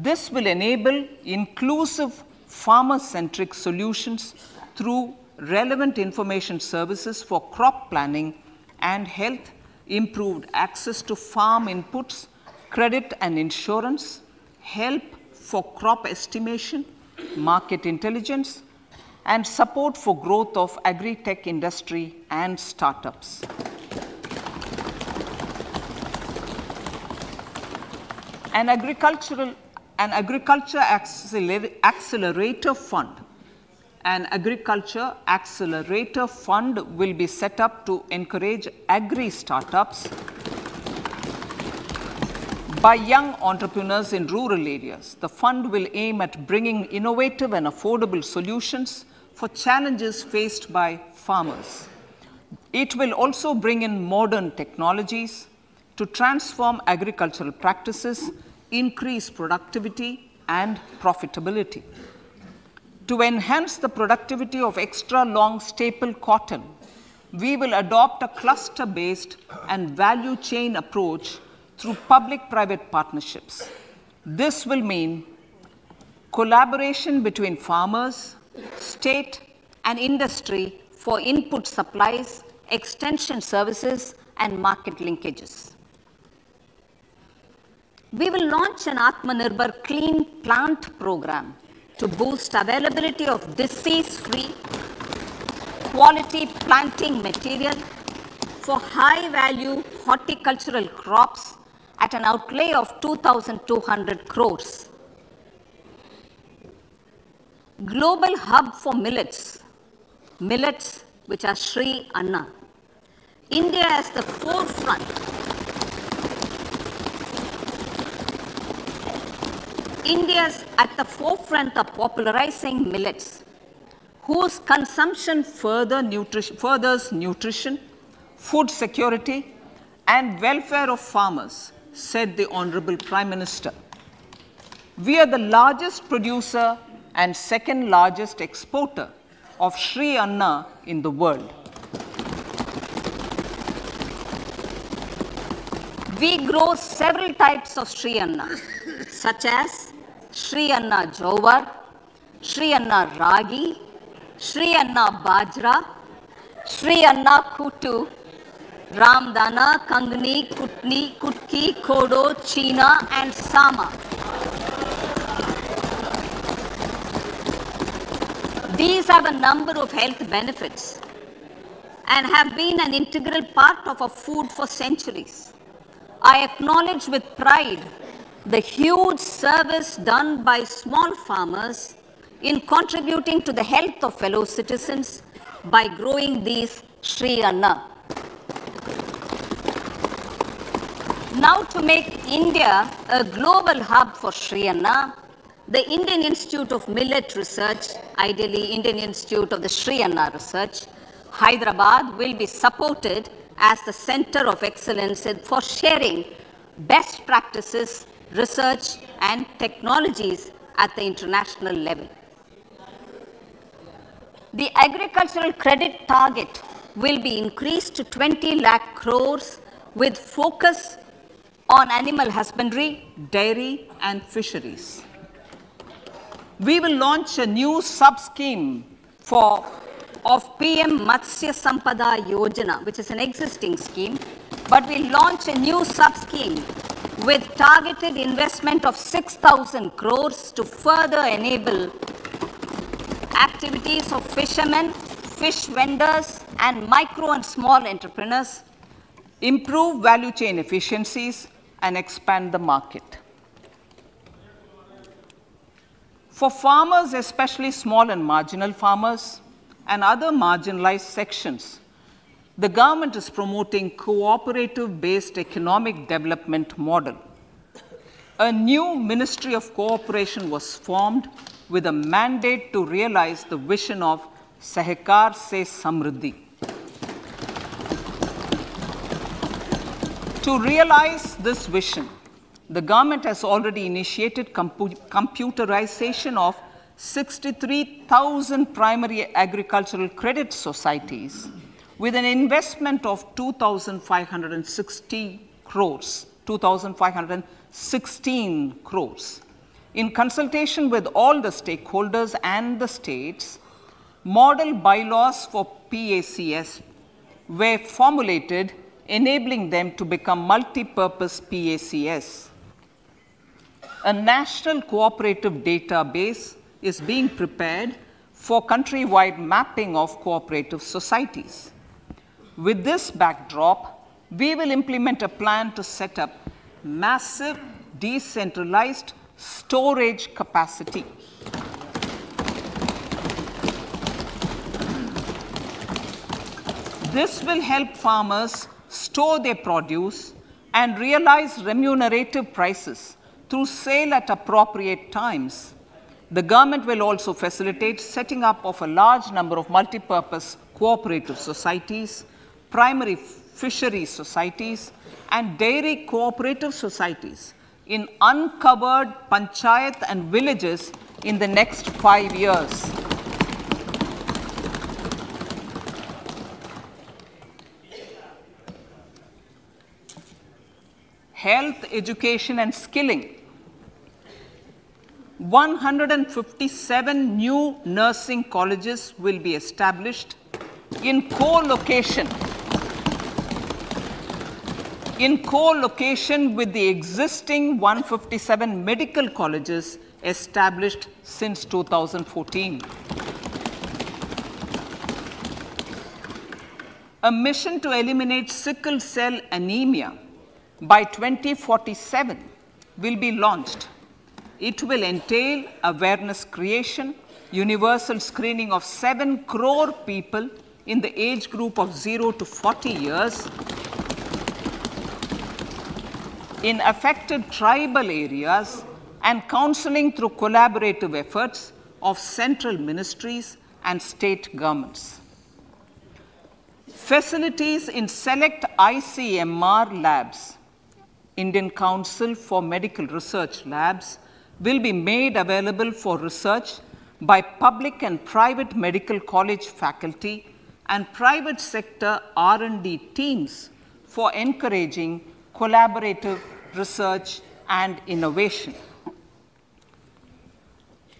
This will enable inclusive farmer-centric solutions through relevant information services for crop planning and health, improved access to farm inputs, credit and insurance, help for crop estimation, market intelligence, and support for growth of agri-tech industry and startups. An agriculture accelerator fund. An agriculture accelerator fund will be set up to encourage agri-startups by young entrepreneurs in rural areas. The fund will aim at bringing innovative and affordable solutions for challenges faced by farmers. It will also bring in modern technologies to transform agricultural practices, increase productivity and profitability. To enhance the productivity of extra long staple cotton, we will adopt a cluster-based and value chain approach through public-private partnerships. This will mean collaboration between farmers, state, and industry for input supplies, extension services, and market linkages. We will launch an Atmanirbhar Clean Plant program to boost availability of disease-free, quality planting material for high-value horticultural crops at an outlay of 2,200 crores. Global hub for millets which are Sri Anna. India is the forefront. India is at the forefront of popularizing millets, whose consumption furthers nutrition, food security, and welfare of farmers, said the Honorable Prime Minister. We are the largest producer and second largest exporter of Sri Anna in the world. We grow several types of Sri Anna, such as Sri Anna Jowar, Sri Anna Ragi, Sri Anna Bajra, Sri Anna Kutu, Ramdana, Kangni, Kutni, Kutki, Kodo, China, and Sama. These have a number of health benefits and have been an integral part of our food for centuries. I acknowledge with pride the huge service done by small farmers in contributing to the health of fellow citizens by growing these Sri Anna. Now, to make India a global hub for Sri Anna, the Indian Institute of Millet Research, ideally Indian Institute of the Sri Anna Research, Hyderabad, will be supported as the center of excellence for sharing best practices, research, and technologies at the international level. The agricultural credit target will be increased to 20 lakh crores with focus on animal husbandry, dairy, and fisheries. We will launch a new sub-scheme of PM Matsya Sampada Yojana, which is an existing scheme, but we'll launch a new sub-scheme with targeted investment of 6,000 crores to further enable activities of fishermen, fish vendors, and micro and small entrepreneurs, improve value chain efficiencies, and expand the market. For farmers, especially small and marginal farmers and other marginalized sections, the government is promoting cooperative-based economic development model. A new Ministry of Cooperation was formed with a mandate to realize the vision of Sahkar Se Samriddhi. To realize this vision, the government has already initiated computerization of 63,000 primary agricultural credit societies with an investment of 2,516 crores. in consultation with all the stakeholders and the states, model bylaws for PACS were formulated, enabling them to become multi-purpose PACS. A national cooperative database is being prepared for countrywide mapping of cooperative societies. With this backdrop, we will implement a plan to set up massive decentralized storage capacity. This will help farmers store their produce and realize remunerative prices through sale at appropriate times. The government will also facilitate setting up of a large number of multi-purpose cooperative societies, primary fisheries societies, and dairy cooperative societies in uncovered panchayat and villages in the next 5 years. Health, education, and skilling. 157 new nursing colleges will be established in co-location with the existing 157 medical colleges established since 2014. A mission to eliminate sickle cell anemia by 2047 will be launched. It will entail awareness creation, universal screening of 7 crore people in the age group of 0 to 40 years in affected tribal areas, and counseling through collaborative efforts of central ministries and state governments. Facilities in select ICMR labs, Indian Council for Medical Research Labs, will be made available for research by public and private medical college faculty and private sector R&D teams for encouraging collaborative research and innovation.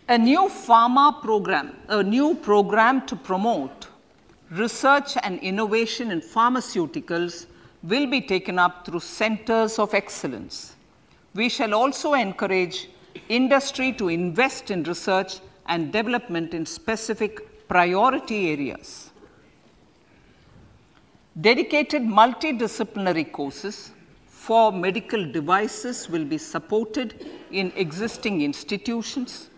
A new program to promote research and innovation in pharmaceuticals will be taken up through centers of excellence. We shall also encourage industry to invest in research and development in specific priority areas. Dedicated multidisciplinary courses for medical devices will be supported in existing institutions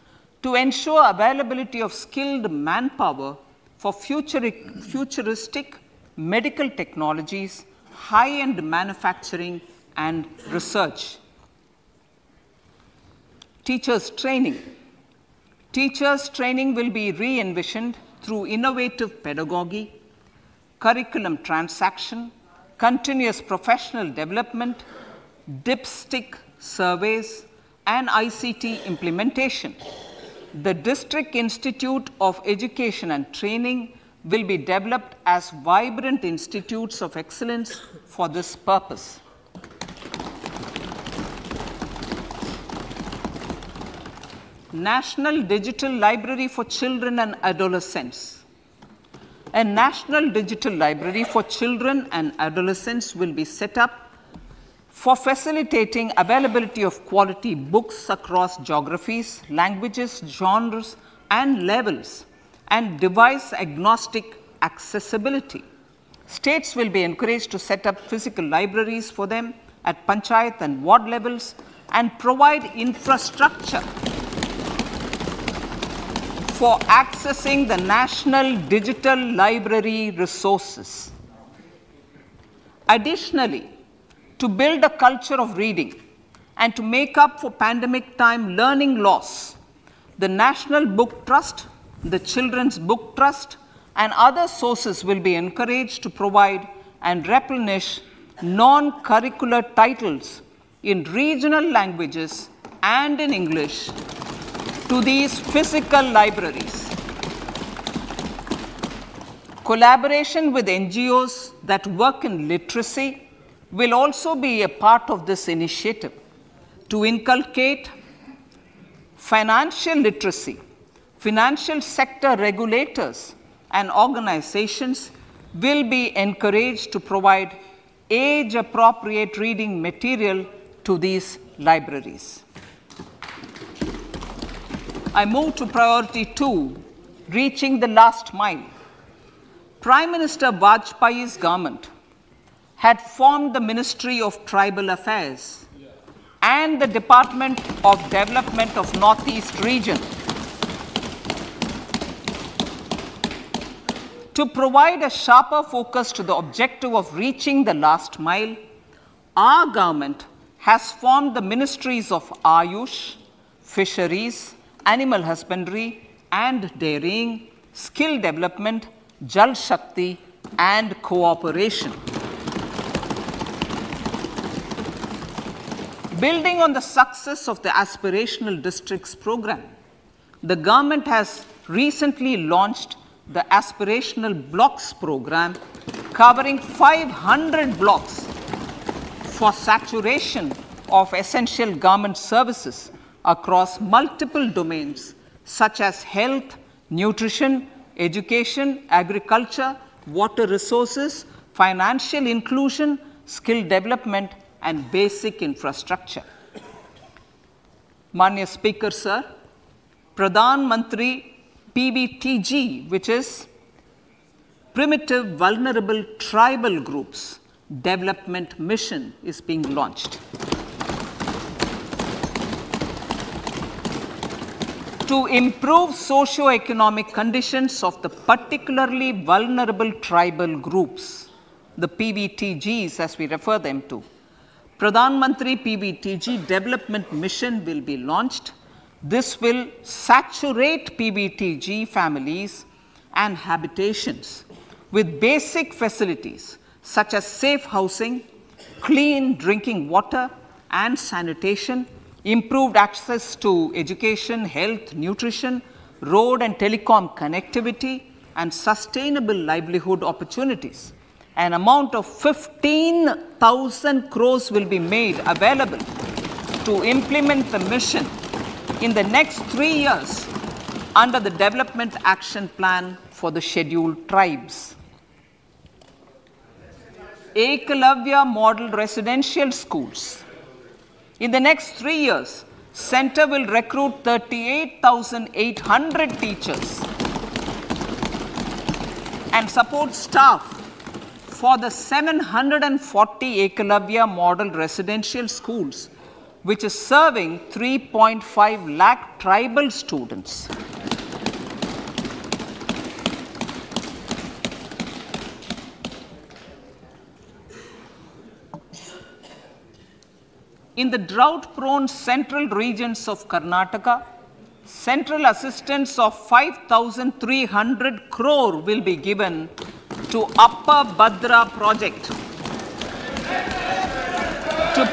to ensure availability of skilled manpower for futuristic medical technologies, high-end manufacturing, and research. Teachers' training. Teachers' training will be re-envisioned through innovative pedagogy, curriculum transaction, continuous professional development, dipstick surveys, and ICT implementation. The District Institute of Education and Training will be developed as vibrant institutes of excellence for this purpose. National Digital Library for Children and Adolescents. A National Digital Library for Children and Adolescents will be set up for facilitating availability of quality books across geographies, languages, genres, and levels, and device-agnostic accessibility. States will be encouraged to set up physical libraries for them at panchayat and ward levels and provide infrastructure for accessing the national digital library resources. Additionally, to build a culture of reading and to make up for pandemic time learning loss, the National Book Trust, the Children's Book Trust, and other sources will be encouraged to provide and replenish non-curricular titles in regional languages and in English to these physical libraries. Collaboration with NGOs that work in literacy will also be a part of this initiative to inculcate Financial literacy, financial sector regulators and organizations will be encouraged to provide age-appropriate reading material to these libraries. I move to priority 2, reaching the last mile. Prime Minister Vajpayee's government had formed the Ministry of Tribal Affairs and the Department of Development of Northeast Region to provide a sharper focus to the objective of reaching the last mile. Our government has formed the ministries of Ayush, Fisheries, Animal Husbandry and Dairying, Skill Development, Jal Shakti and Cooperation. Building on the success of the Aspirational Districts program, the government has recently launched the Aspirational Blocks program, covering 500 blocks for saturation of essential government services across multiple domains such as health, nutrition, education, agriculture, water resources, financial inclusion, skill development, and basic infrastructure. Manya Speaker, sir, Pradhan Mantri PBTG, which is Primitive Vulnerable Tribal Groups Development Mission, is being launched. To improve socio-economic conditions of the particularly vulnerable tribal groups, the PBTGs as we refer them to, Pradhan Mantri PBTG Development Mission will be launched. This will saturate PBTG families and habitations with basic facilities such as safe housing, clean drinking water and sanitation, improved access to education, health, nutrition, road and telecom connectivity, and sustainable livelihood opportunities. An amount of 15,000 crores will be made available to implement the mission in the next 3 years under the Development Action Plan for the Scheduled Tribes. Ekalavya Model Residential Schools. In the next 3 years, Center will recruit 38,800 teachers and support staff for the 740 Ekalavya Model Residential Schools, which is serving 3.5 lakh tribal students. In the drought-prone central regions of Karnataka, central assistance of 5,300 crore will be given to Upper Bhadra project to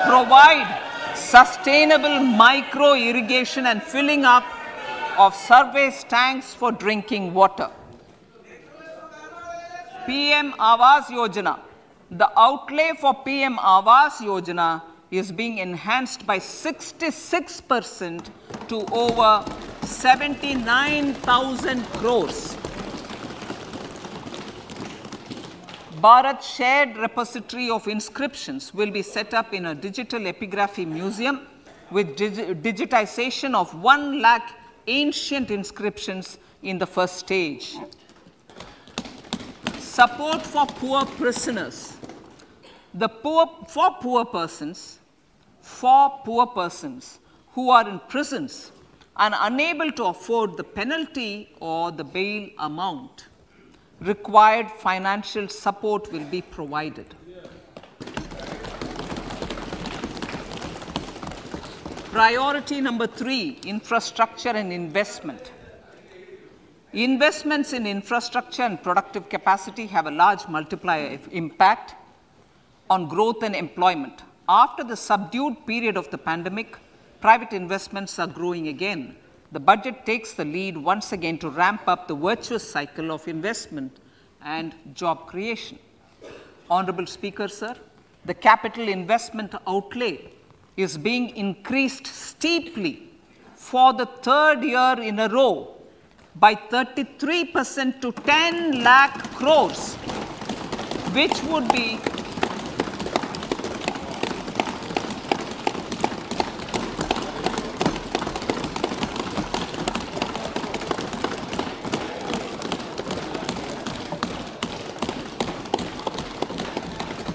provide sustainable micro irrigation and filling up of surface tanks for drinking water. PM Awas Yojana. The outlay for PM Awas Yojana is being enhanced by 66% to over 79,000 crores. Bharat Shared Repository of Inscriptions will be set up in a digital epigraphy museum with digitization of 1 lakh ancient inscriptions in the first stage. Support for poor prisoners. For poor persons who are in prisons and unable to afford the penalty or the bail amount, required financial support will be provided. Priority number 3, infrastructure and investment. Investments in infrastructure and productive capacity have a large multiplier impact on growth and employment. After the subdued period of the pandemic, private investments are growing again. The budget takes the lead once again to ramp up the virtuous cycle of investment and job creation. Honorable Speaker, sir, the capital investment outlay is being increased steeply for the third year in a row by 33% to 10 lakh crores, which would be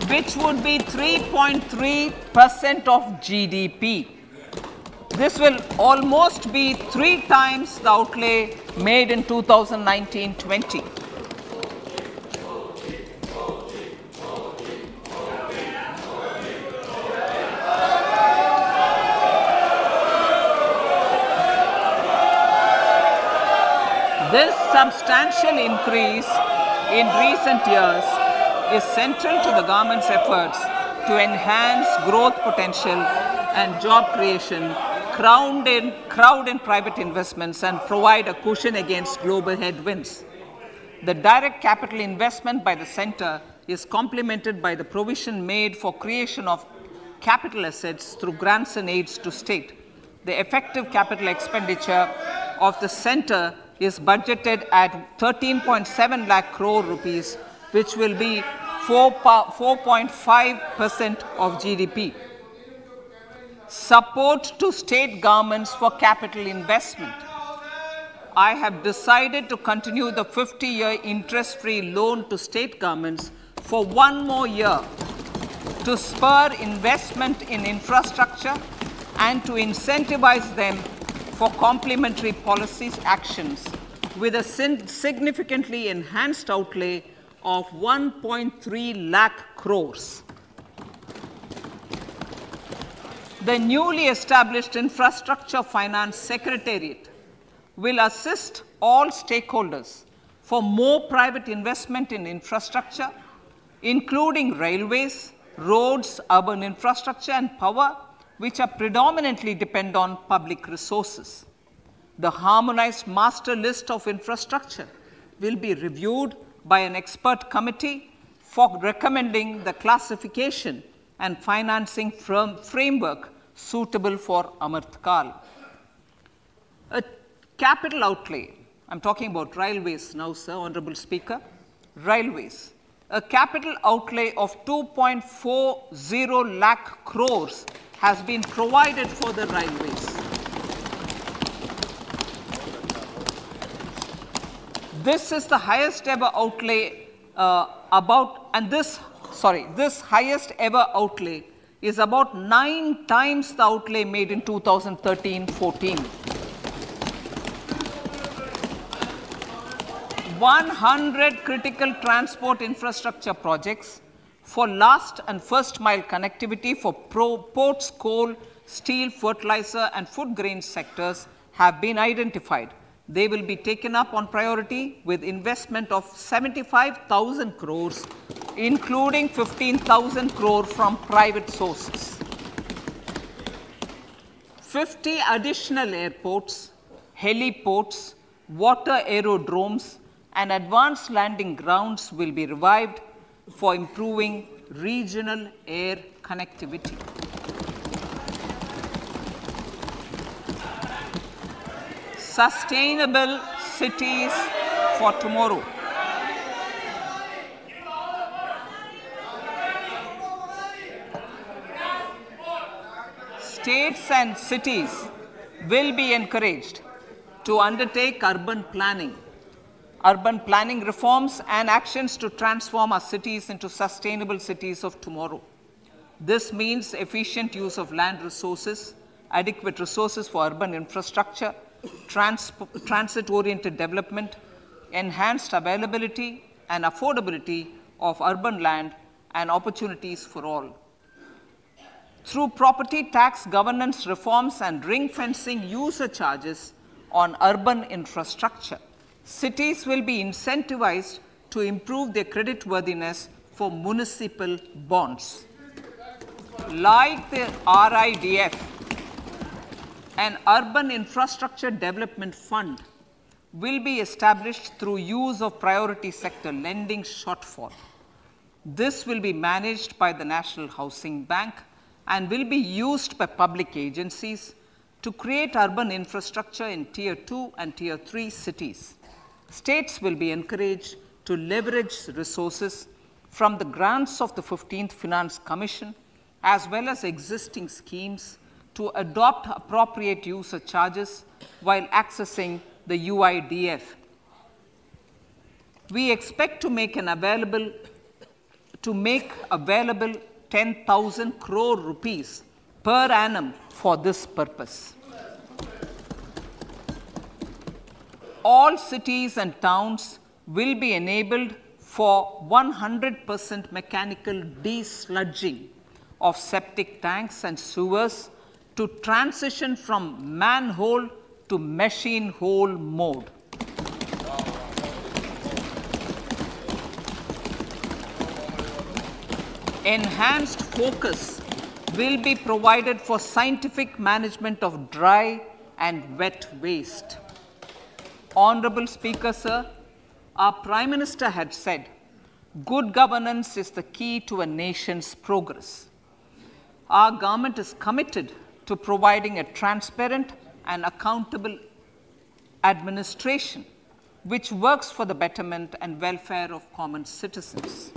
which would be 3.3% of GDP. This will almost be 3 times the outlay made in 2019-20. This substantial increase in recent years is central to the government's efforts to enhance growth potential and job creation, crowd in private investments, and provide a cushion against global headwinds. The direct capital investment by the center is complemented by the provision made for creation of capital assets through grants and aids to state. The effective capital expenditure of the center is budgeted at 13.7 lakh crore rupees, which will be 4.5% of GDP. Support to state governments for capital investment. I have decided to continue the 50-year interest-free loan to state governments for 1 more year to spur investment in infrastructure and to incentivize them for complementary policies actions with a significantly enhanced outlay of 1.3 lakh crores. The newly established Infrastructure Finance Secretariat will assist all stakeholders for more private investment in infrastructure, including railways, roads, urban infrastructure, and power, which are predominantly depend on public resources. The harmonized master list of infrastructure will be reviewed by an expert committee for recommending the classification and financing framework suitable for Amrit Kal. A capital outlay, I'm talking about railways now, sir, Honorable Speaker, railways. A capital outlay of 2.40 lakh crores has been provided for the railways. This is the highest ever outlay this highest ever outlay is about 9 times the outlay made in 2013-14. 100 critical transport infrastructure projects for last and first mile connectivity for ports, coal, steel, fertilizer, and food grain sectors have been identified. They will be taken up on priority with investment of 75,000 crores, including 15,000 crore from private sources. 50 additional airports, heliports, water aerodromes, and advanced landing grounds will be revived for improving regional air connectivity. Sustainable cities for tomorrow. States and cities will be encouraged to undertake urban planning reforms and actions to transform our cities into sustainable cities of tomorrow. This means efficient use of land resources, adequate resources for urban infrastructure, transit-oriented development, enhanced availability and affordability of urban land, and opportunities for all. Through property tax governance reforms and ring-fencing user charges on urban infrastructure, cities will be incentivized to improve their creditworthiness for municipal bonds. Like the RIDF, an urban infrastructure development fund will be established through use of priority sector lending shortfall. This will be managed by the National Housing Bank and will be used by public agencies to create urban infrastructure in Tier 2 and Tier 3 cities. States will be encouraged to leverage resources from the grants of the 15th Finance Commission as well as existing schemes to adopt appropriate user charges while accessing the UIDF. We expect to make available 10,000 crore rupees per annum for this purpose. All cities and towns will be enabled for 100% mechanical desludging of septic tanks and sewers to transition from manhole to machine hole mode. Enhanced focus will be provided for scientific management of dry and wet waste. Honorable Speaker, sir, our Prime Minister had said, good governance is the key to a nation's progress. Our government is committed to providing a transparent and accountable administration which works for the betterment and welfare of common citizens.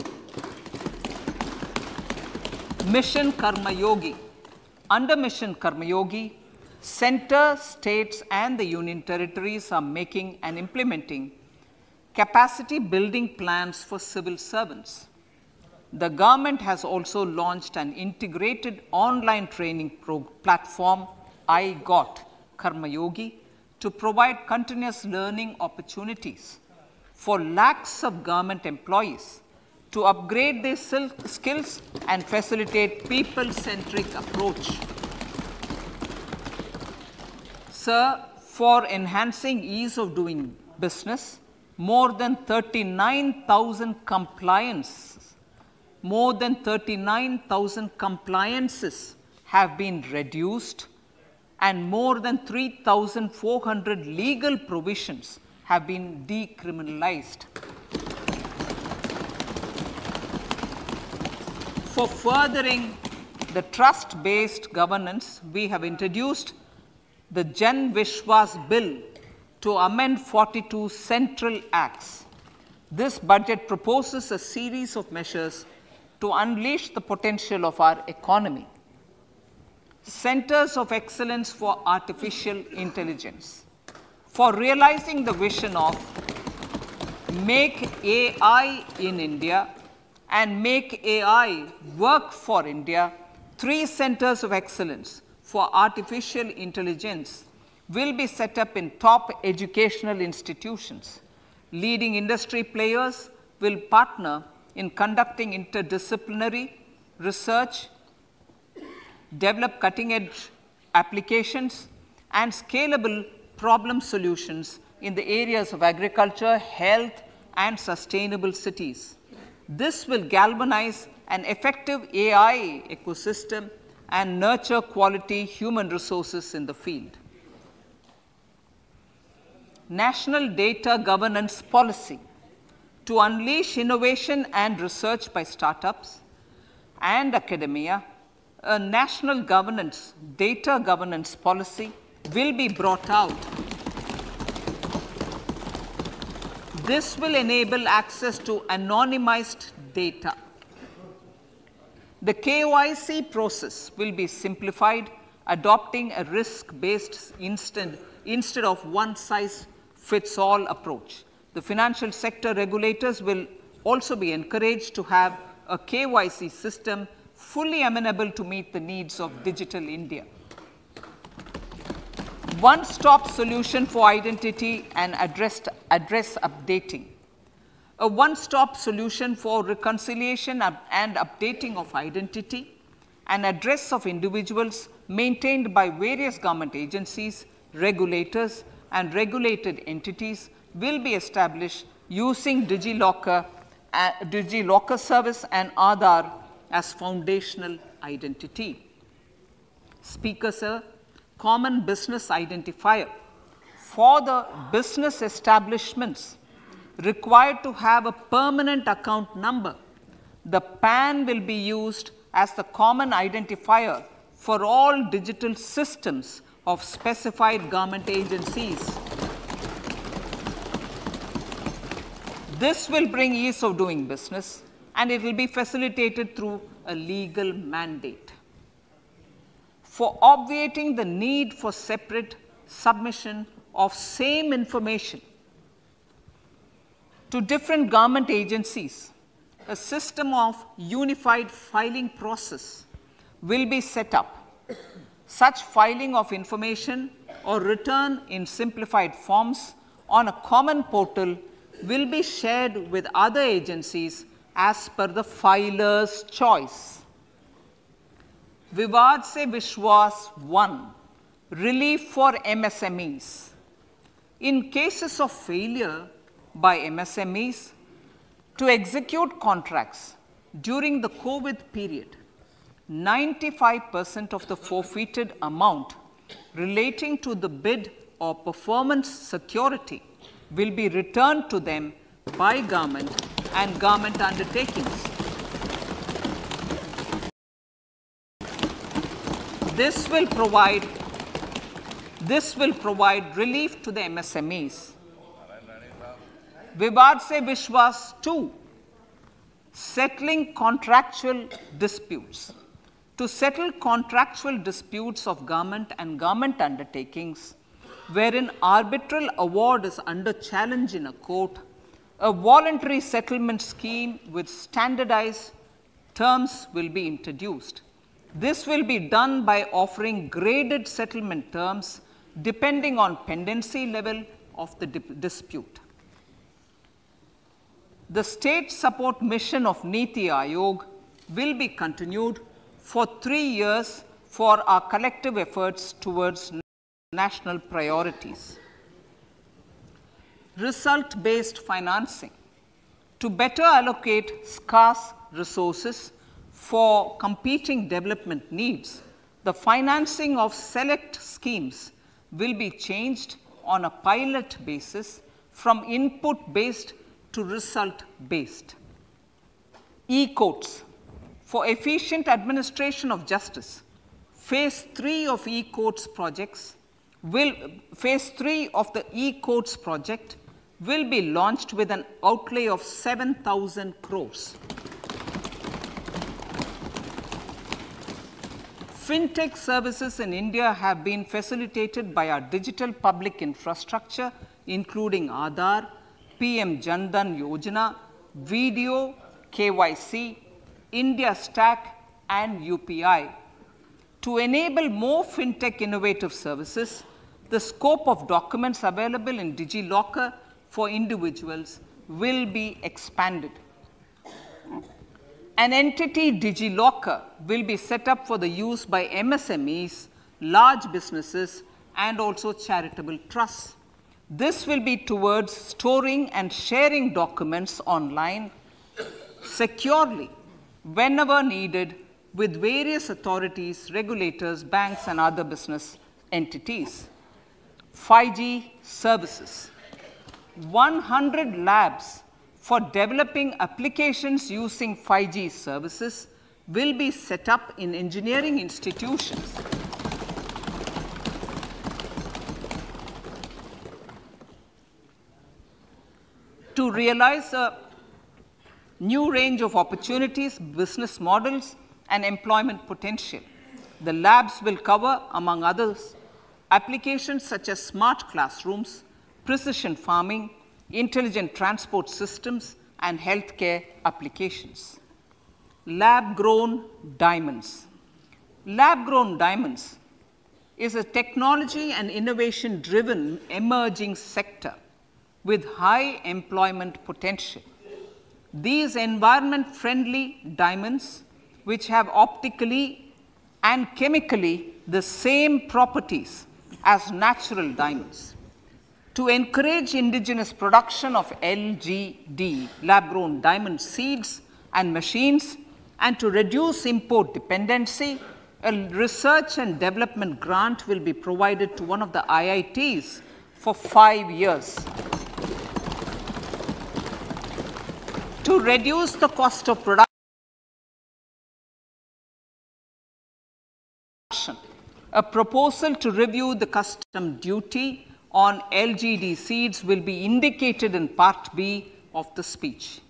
Mission Karma Yogi. Under Mission Karma Yogi, center, states and the union territories are making and implementing capacity building plans for civil servants. The government has also launched an integrated online training platform, I Got Karma Yogi, to provide continuous learning opportunities for lakhs of government employees to upgrade their skills and facilitate people-centric approach. Sir, for enhancing ease of doing business, more than 39,000 compliances have been reduced and more than 3,400 legal provisions have been decriminalized. For furthering the trust-based governance, we have introduced the Jan Vishwas Bill to amend 42 central acts. This budget proposes a series of measures to unleash the potential of our economy. Centers of Excellence for Artificial Intelligence. For realizing the vision of Make AI in India and Make AI Work for India, 3 centers of excellence for artificial intelligence will be set up in top educational institutions. Leading industry players will partner in conducting interdisciplinary research, develop cutting-edge applications, and scalable problem solutions in the areas of agriculture, health, and sustainable cities. This will galvanize an effective AI ecosystem and nurture quality human resources in the field. National Data Governance Policy. To unleash innovation and research by startups and academia, a national data governance policy will be brought out. This will enable access to anonymized data. The KYC process will be simplified, adopting a risk-based instead of one-size-fits-all approach. The financial sector regulators will also be encouraged to have a KYC system fully amenable to meet the needs of digital India. One-stop solution for identity and address updating. A one-stop solution for reconciliation and updating of identity and address of individuals maintained by various government agencies, regulators, and regulated entities will be established using DigiLocker service and Aadhaar as foundational identity. Speaker, sir, common business identifier. For the business establishments required to have a permanent account number, the PAN will be used as the common identifier for all digital systems of specified government agencies. This will bring ease of doing business, and it will be facilitated through a legal mandate. For obviating the need for separate submission of same information to different government agencies, a system of unified filing process will be set up. Such filing of information or return in simplified forms on a common portal will be shared with other agencies as per the filer's choice. Vivad Se Vishwas 1, relief for MSMEs. In cases of failure by MSMEs to execute contracts during the COVID period, 95% of the forfeited amount relating to the bid or performance security will be returned to them by government and government undertakings. This will provide relief to the MSMEs. Vivad Se Vishwas 2, settling contractual disputes. To settle contractual disputes of government and government undertakings, wherein arbitral award is under challenge in a court, a voluntary settlement scheme with standardized terms will be introduced. This will be done by offering graded settlement terms depending on pendency level of the dispute. The state support mission of Niti Aayog will be continued for 3 years for our collective efforts towards national priorities. Result-based financing. To better allocate scarce resources for competing development needs, the financing of select schemes will be changed on a pilot basis from input-based to result-based. E-courts. For efficient administration of justice, phase 3 of e-courts projects phase 3 of the e-courts project will be launched with an outlay of 7,000 crores. Fintech services in India have been facilitated by our digital public infrastructure, including Aadhaar, PM Jan Dhan Yojana, Video, KYC, India Stack, and UPI. To enable more fintech innovative services, the scope of documents available in DigiLocker for individuals will be expanded. An entity DigiLocker will be set up for the use by MSMEs, large businesses, and also charitable trusts. This will be towards storing and sharing documents online securely whenever needed with various authorities, regulators, banks, and other business entities. 5G services. 100 labs for developing applications using 5G services will be set up in engineering institutions. To realize a new range of opportunities, business models, and employment potential. The labs will cover, among others, applications such as smart classrooms, precision farming, intelligent transport systems, and healthcare applications. Lab-grown diamonds. Lab-grown diamonds is a technology and innovation-driven emerging sector with high employment potential. These environment-friendly diamonds, which have optically and chemically the same properties as natural diamonds. To encourage indigenous production of LGD, lab-grown diamond seeds and machines, and to reduce import dependency, a research and development grant will be provided to one of the IITs for 5 years. To reduce the cost of production, A proposal to review the custom duty on LGD seeds will be indicated in Part B of the speech.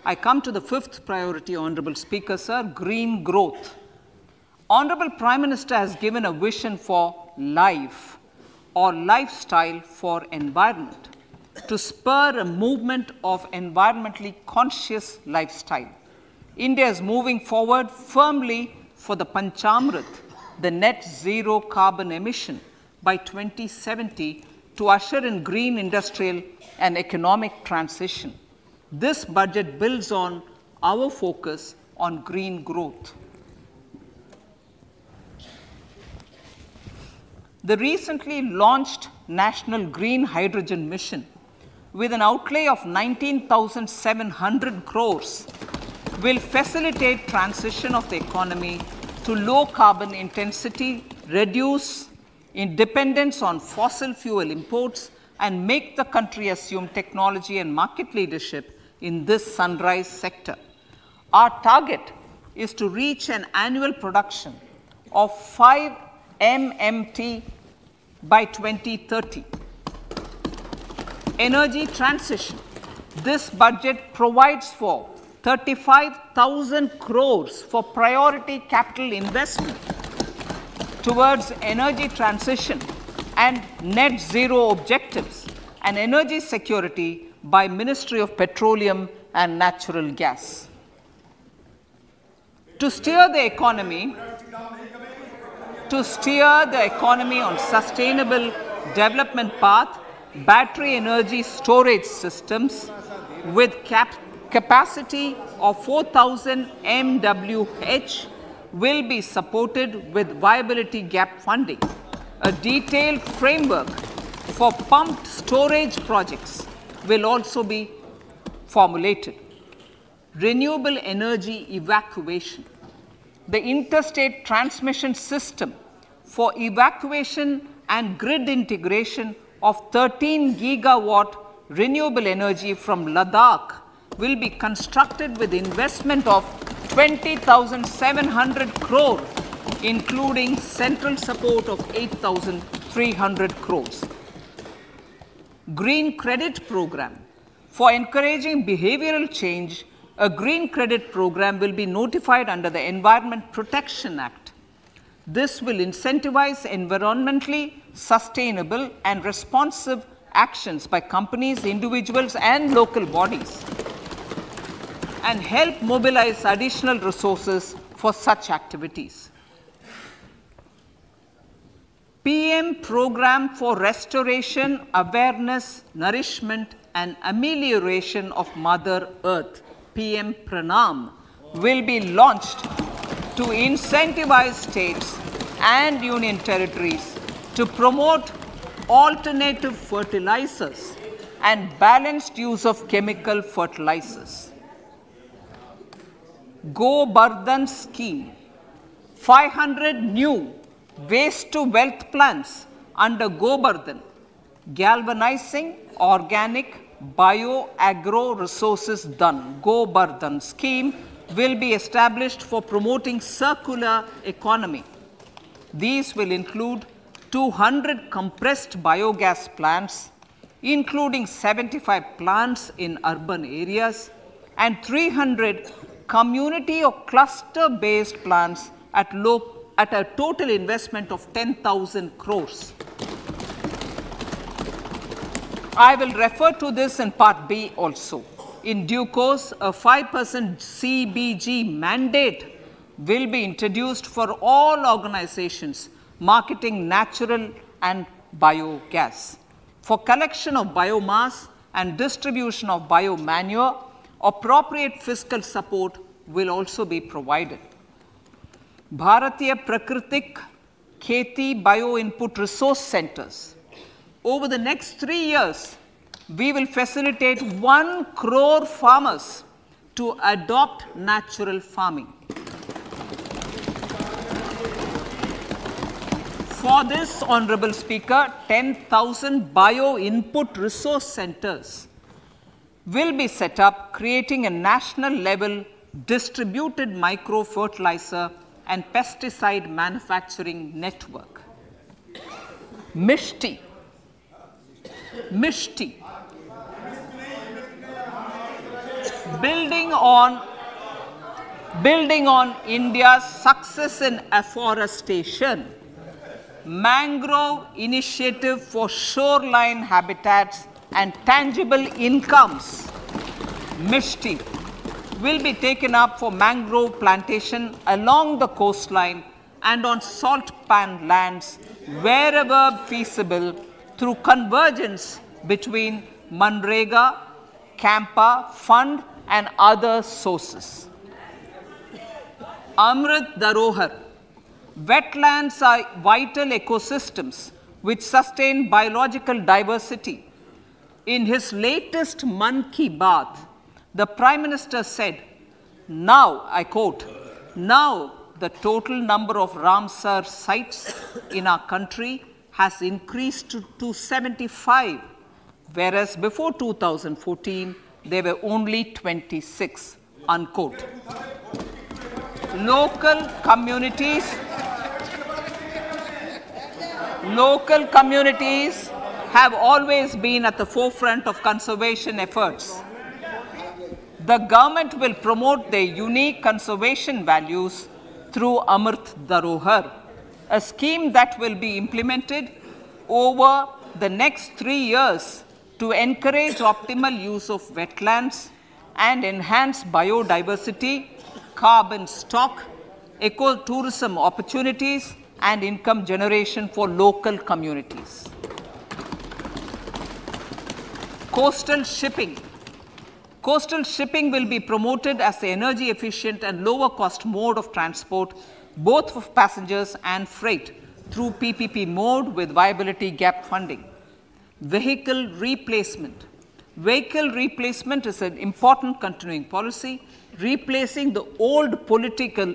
I come to the fifth priority, Honorable Speaker, sir, green growth. Honorable Prime Minister has given a vision for life or lifestyle for environment to spur a movement of environmentally conscious lifestyle. India is moving forward firmly for the Panchamrit, the net zero carbon emission by 2070 to usher in green industrial and economic transition. This budget builds on our focus on green growth. The recently launched National Green Hydrogen Mission, with an outlay of 19,700 crores, will facilitate transition of the economy to low carbon intensity, reduce dependence on fossil fuel imports, and make the country assume technology and market leadership in this sunrise sector. Our target is to reach an annual production of 5 MMT by 2030. Energy transition. This budget provides for 35,000 crores for priority capital investment towards energy transition and net zero objectives and energy security by Ministry of Petroleum and Natural Gas. To steer the economy on sustainable development path, battery energy storage systems with capacity of 4,000 MWH will be supported with viability gap funding. A detailed framework for pumped storage projects will also be formulated. Renewable energy evacuation. The interstate transmission system for evacuation and grid integration of 13 gigawatt renewable energy from Ladakh will be constructed with investment of 20,700 crore, including central support of 8,300 crores. Green credit program. For encouraging behavioral change, a green credit program will be notified under the Environment Protection Act. This will incentivize environmentally sustainable and responsive actions by companies, individuals, and local bodies, and help mobilize additional resources for such activities. PM Program for Restoration, Awareness, Nourishment, and Amelioration of Mother Earth, PM Pranam, will be launched to incentivize states and union territories to promote alternative fertilizers and balanced use of chemical fertilizers. Go Bardhan scheme. 500 new waste to wealth plants under Go Bardhan, galvanizing organic bio-agro resources done. Go Bardhan scheme will be established for promoting circular economy. These will include 200 compressed biogas plants, including 75 plants in urban areas, and 300 community or cluster-based plants at a total investment of 10,000 crores. I will refer to this in Part B also. In due course, a 5% CBG mandate will be introduced for all organizations marketing natural and biogas. For collection of biomass and distribution of biomanure, appropriate fiscal support will also be provided. Bharatiya Prakritik Kheti Bio Input Resource Centers. Over the next 3 years, we will facilitate 1 crore farmers to adopt natural farming. For this, Honorable Speaker, 10,000 bio input resource centers will be set up, creating a national level distributed micro fertilizer and pesticide manufacturing network. Mishti. Mishti. Building on India's success in afforestation, Mangrove Initiative for Shoreline Habitats and Tangible Incomes, Mishti, will be taken up for mangrove plantation along the coastline and on salt pan lands wherever feasible through convergence between Manrega, Campa Fund and other sources. Amrit Dharohar. Wetlands are vital ecosystems which sustain biological diversity. In his latest Mann Ki Baat, the Prime Minister said, now, I quote, now the total number of Ramsar sites in our country has increased to 75, whereas before 2014, there were only 26, unquote. Local communities have always been at the forefront of conservation efforts. The government will promote their unique conservation values through Amrit Dharohar, a scheme that will be implemented over the next 3 years to encourage optimal use of wetlands and enhance biodiversity, carbon stock, ecotourism opportunities, and income generation for local communities. Coastal shipping. Coastal shipping will be promoted as the energy efficient and lower cost mode of transport, both for passengers and freight, through PPP mode with viability gap funding. Vehicle replacement. Vehicle replacement is an important continuing policy, replacing the old political,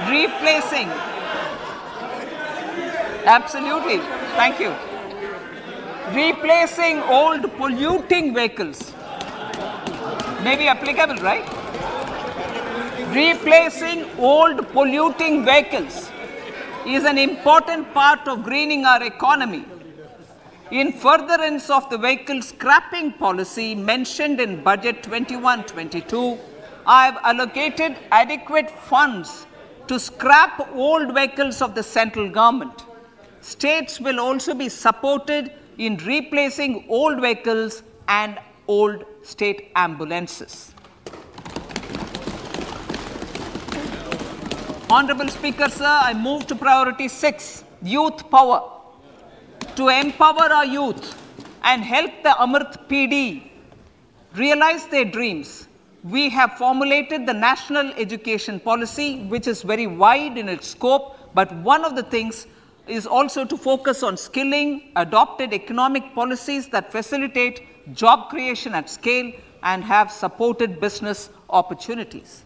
replacing, absolutely, thank you. Replacing old polluting vehicles. May be applicable, right? Replacing old polluting vehicles is an important part of greening our economy. In furtherance of the vehicle scrapping policy mentioned in Budget 21-22, I have allocated adequate funds to scrap old vehicles of the central government. States will also be supported in replacing old vehicles and old state ambulances. Honorable Speaker, sir, I move to priority 6, youth power. To empower our youth and help the Amrit PD realize their dreams, we have formulated the National Education Policy, which is very wide in its scope, but one of the things is also to focus on skilling, adopted economic policies that facilitate job creation at scale and have supported business opportunities.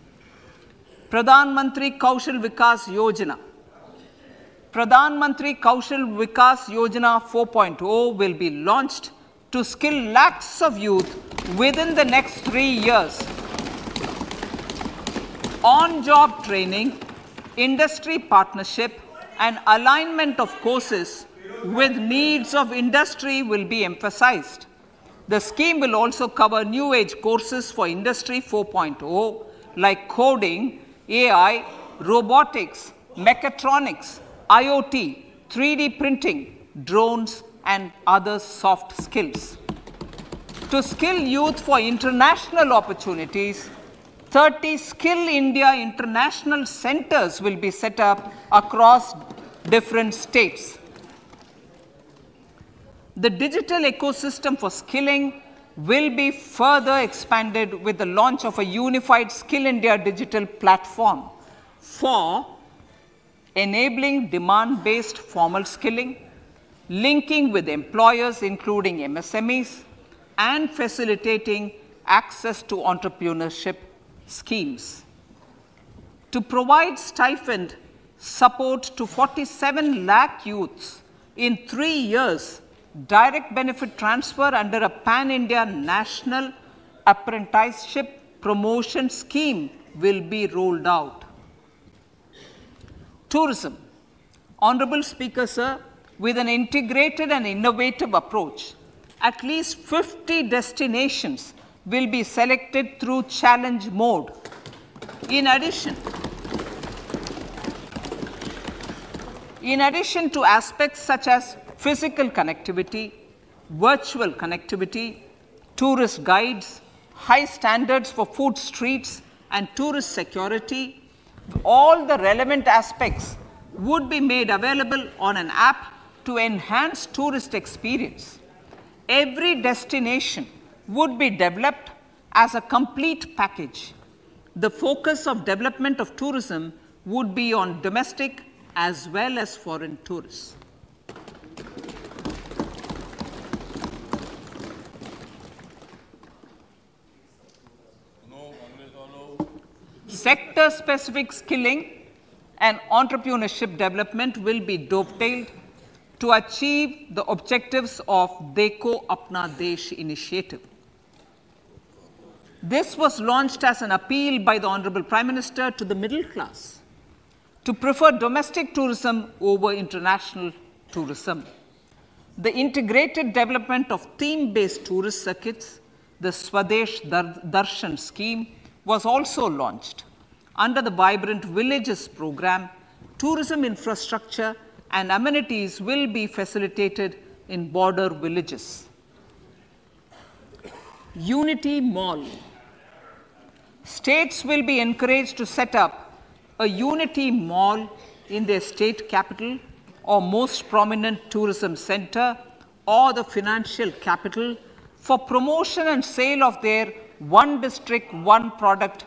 Pradhan Mantri Kaushal Vikas Yojana. Pradhan Mantri Kaushal Vikas Yojana 4.0 will be launched to skill lakhs of youth within the next 3 years. On-job training, industry partnership, and alignment of courses with needs of industry will be emphasized. The scheme will also cover new age courses for Industry 4.0 like coding, AI, robotics, mechatronics, IoT, 3D printing, drones, and other soft skills. To skill youth for international opportunities, 30 Skill India International Centers will be set up across different states. The digital ecosystem for skilling will be further expanded with the launch of a unified Skill India digital platform for enabling demand-based formal skilling, linking with employers including MSMEs, and facilitating access to entrepreneurship schemes. To provide stipend support to 47 lakh youths in 3 years, direct benefit transfer under a pan-India national apprenticeship promotion scheme will be rolled out. Tourism. Honorable Speaker, sir, with an integrated and innovative approach, at least 50 destinations will be selected through challenge mode. In addition to aspects such as physical connectivity, virtual connectivity, tourist guides, high standards for food streets, and tourist security, all the relevant aspects would be made available on an app to enhance tourist experience. Every destination would be developed as a complete package. The focus of development of tourism would be on domestic as well as foreign tourists. Sector-specific skilling and entrepreneurship development will be dovetailed to achieve the objectives of Dekho Apna Desh initiative. This was launched as an appeal by the Honorable Prime Minister to the middle class to prefer domestic tourism over international tourism. The integrated development of theme-based tourist circuits, the Swadesh Darshan scheme, was also launched. Under the Vibrant Villages program, tourism infrastructure and amenities will be facilitated in border villages. Unity Mall. States will be encouraged to set up a Unity Mall in their state capital or most prominent tourism center or the financial capital for promotion and sale of their one district, one product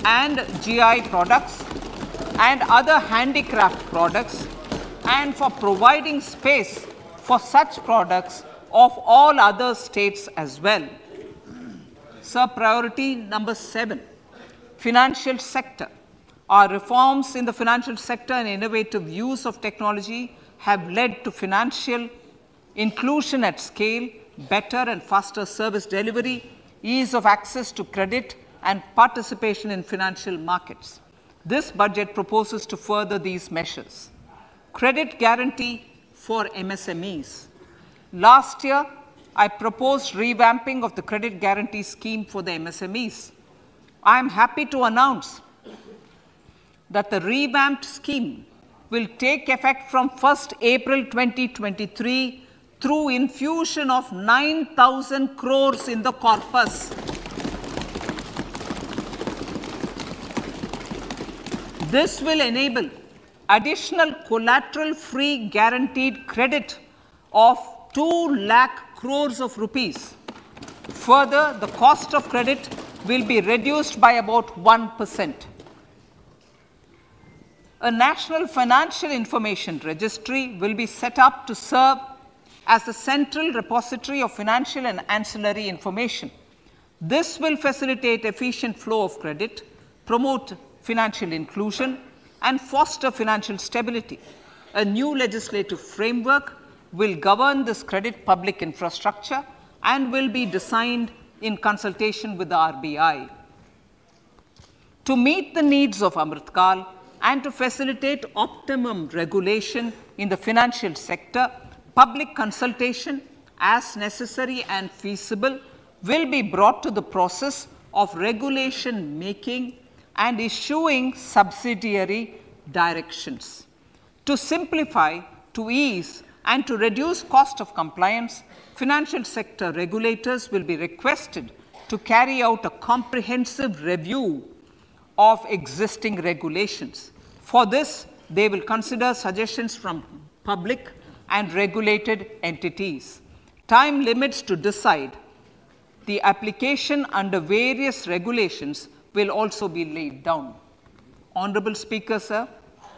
and GI products and other handicraft products, and for providing space for such products of all other states as well. Sir, priority number 7, financial sector. Our reforms in the financial sector and innovative use of technology have led to financial inclusion at scale, better and faster service delivery, ease of access to credit, and participation in financial markets. This budget proposes to further these measures. Credit guarantee for MSMEs. Last year, I proposed revamping of the credit guarantee scheme for the MSMEs. I am happy to announce that the revamped scheme will take effect from 1st April 2023 through infusion of 9,000 crores in the corpus. This will enable additional collateral-free guaranteed credit of 2 lakh crores of rupees. Further, the cost of credit will be reduced by about 1%. A National Financial Information Registry will be set up to serve as the central repository of financial and ancillary information. This will facilitate efficient flow of credit, promote financial inclusion, and foster financial stability. A new legislative framework will govern this credit public infrastructure and will be designed in consultation with the RBI. To meet the needs of Amritkal and to facilitate optimum regulation in the financial sector, public consultation, as necessary and feasible, will be brought to the process of regulation making and issuing subsidiary directions. To simplify, to ease, and to reduce cost of compliance, financial sector regulators will be requested to carry out a comprehensive review of existing regulations. For this, they will consider suggestions from public and regulated entities. Time limits to decide the application under various regulations will also be laid down. Honorable Speaker, sir,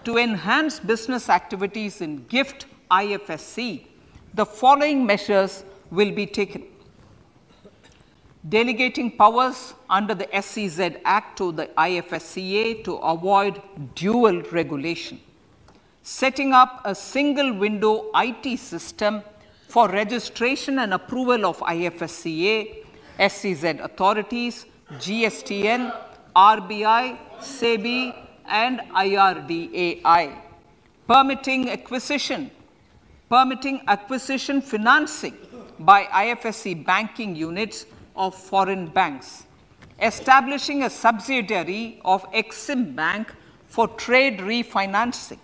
to enhance business activities in GIFT IFSC, the following measures will be taken. Delegating powers under the SEZ Act to the IFSCA to avoid dual regulation. Setting up a single window IT system for registration and approval of IFSCA SEZ authorities, GSTN, RBI, SEBI, and IRDAI, permitting acquisition financing by IFSC banking units of foreign banks, establishing a subsidiary of Exim Bank for trade refinancing,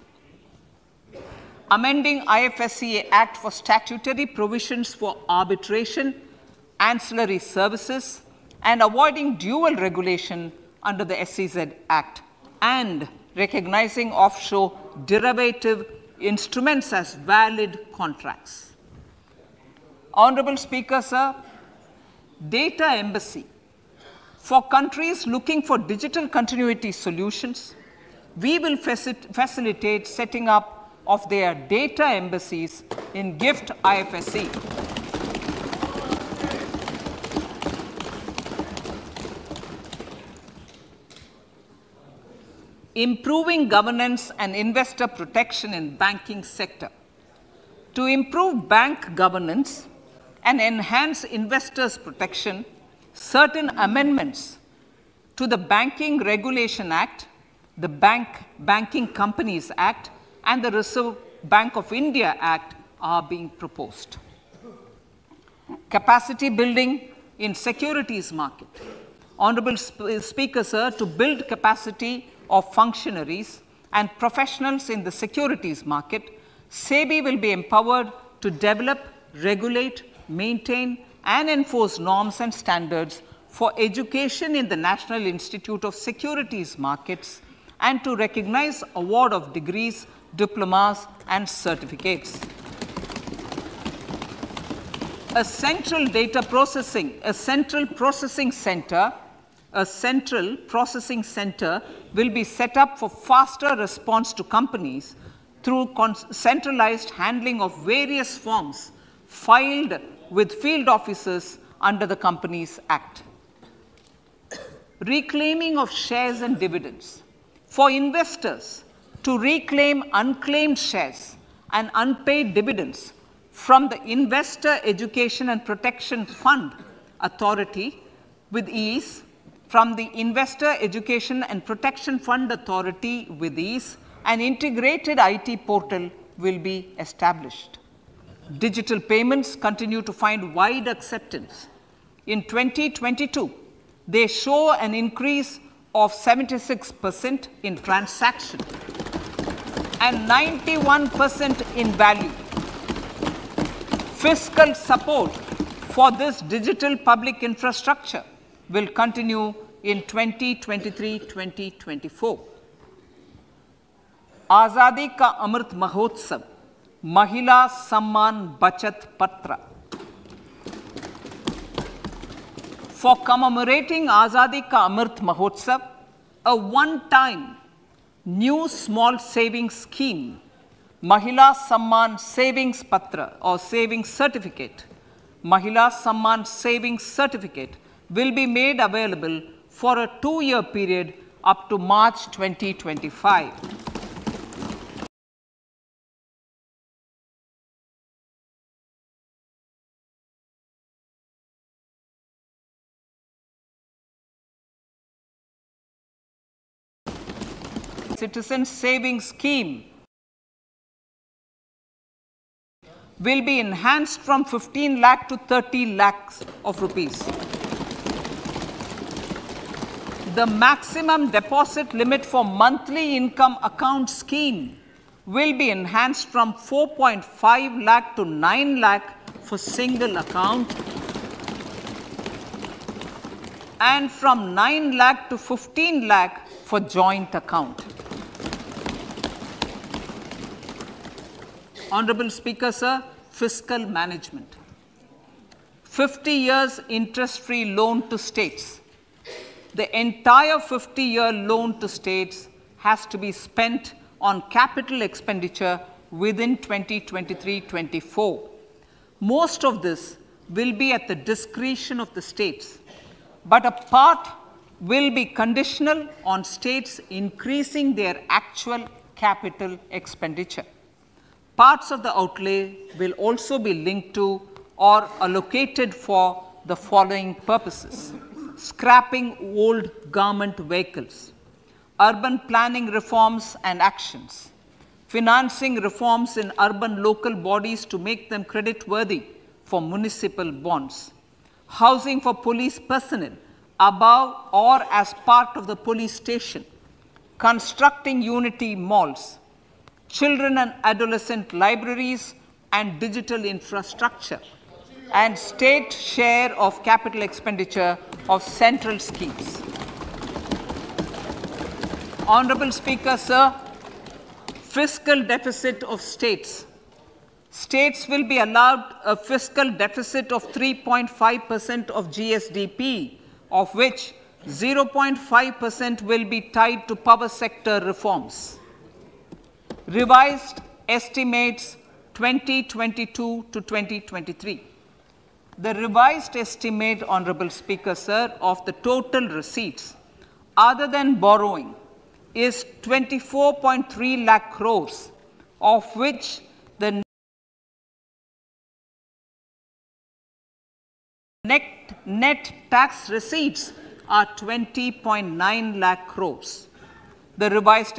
amending IFSC Act for statutory provisions for arbitration, ancillary services, and avoiding dual regulation under the SEZ Act, and recognizing offshore derivative instruments as valid contracts. Honorable Speaker, sir, data embassy. For countries looking for digital continuity solutions, we will facilitate setting up of their data embassies in GIFT IFSC. Improving governance and investor protection in banking sector. To improve bank governance and enhance investors' protection, certain amendments to the Banking Regulation Act, the Banking Companies Act, and the Reserve Bank of India Act are being proposed. Capacity building in securities market. Honorable Speaker, sir, to build capacity of functionaries and professionals in the securities market, SEBI will be empowered to develop, regulate, maintain, and enforce norms and standards for education in the National Institute of Securities Markets and to recognize award of degrees, diplomas, and certificates. A central processing center will be set up for faster response to companies through centralized handling of various forms filed with field officers under the Companies Act. Reclaiming of shares and dividends. For investors to reclaim unclaimed shares and unpaid dividends from the Investor Education and Protection Fund Authority with ease, from the Investor Education and Protection Fund Authority with ease, an integrated IT portal will be established. Digital payments continue to find wide acceptance. In 2022, they show an increase of 76% in transaction and 91% in value. Fiscal support for this digital public infrastructure will continue in 2023-2024. Azadi Ka Amrit Mahotsav, Mahila Samman Bachat Patra. For commemorating Azadi Ka Amrit Mahotsav, a one-time new small savings scheme, Mahila Samman Savings Patra or Savings Certificate, Mahila Samman Savings Certificate will be made available for a 2-year period up to March 2025. Citizen Savings Scheme will be enhanced from 15 lakh to 30 lakhs of rupees. The maximum deposit limit for monthly income account scheme will be enhanced from 4.5 lakh to 9 lakh for single account and from 9 lakh to 15 lakh for joint account. Honorable Speaker, sir, fiscal management. 50 years interest-free loan to states. The entire 50-year loan to states has to be spent on capital expenditure within 2023-24. Most of this will be at the discretion of the states, but a part will be conditional on states increasing their actual capital expenditure. Parts of the outlay will also be linked to or allocated for the following purposes: scrapping old government vehicles, urban planning reforms and actions, financing reforms in urban local bodies to make them creditworthy for municipal bonds, housing for police personnel above or as part of the police station, constructing unity malls, children and adolescent libraries and digital infrastructure, and state share of capital expenditure of central schemes. Honorable Speaker, sir, fiscal deficit of states. States will be allowed a fiscal deficit of 3.5% of GSDP, of which 0.5% will be tied to power sector reforms. Revised estimates 2022 to 2023. The revised estimate, Honorable Speaker, sir, of the total receipts other than borrowing is 24.3 lakh crores, of which the net tax receipts are 20.9 lakh crores. The revised